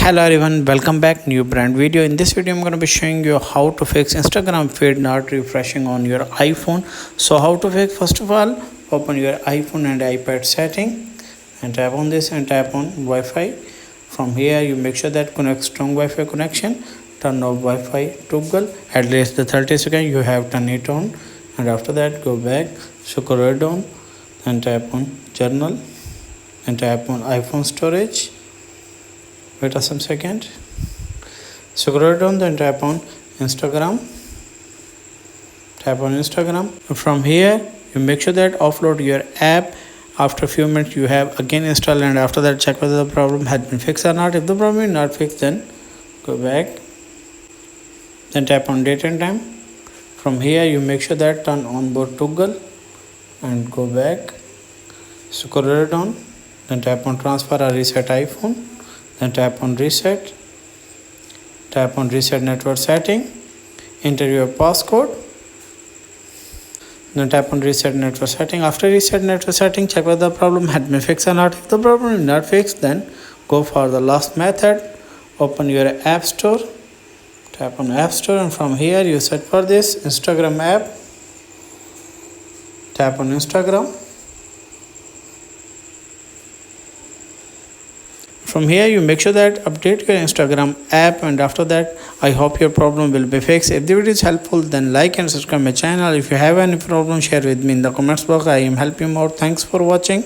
Hello everyone, welcome back. New brand video. In this video I'm going to be showing you how to fix Instagram feed not refreshing on your iPhone. So how to fix? First of all, open your iPhone and iPad setting and tap on this and tap on Wi-Fi. From here you make sure that connect strong Wi-Fi connection. Turn off Wi-Fi toggle at least the 30 seconds you have turned it on, and after that go back, scroll down and tap on journal and tap on iPhone storage. Wait a some second. Scroll down, then tap on Instagram. Tap on Instagram. From here, you make sure that offload your app. After a few minutes, you have again installed, and after that, check whether the problem has been fixed or not. If the problem is not fixed, then go back. Then tap on date and time. From here, you make sure that turn on board toggle and go back. Scroll down, then tap on transfer or reset iPhone. Then tap on reset. Tap on reset network setting. Enter your passcode. Then tap on reset network setting. After reset network setting, check whether the problem had been fixed or not. If the problem is not fixed, then go for the last method. Open your app store. Tap on app store, and from here you search for this Instagram app. Tap on Instagram. From here you make sure that update your Instagram app, and after that I hope your problem will be fixed. If the video is helpful, then like and subscribe my channel. If you have any problem, share with me in the comments box. I am helping out. Thanks for watching.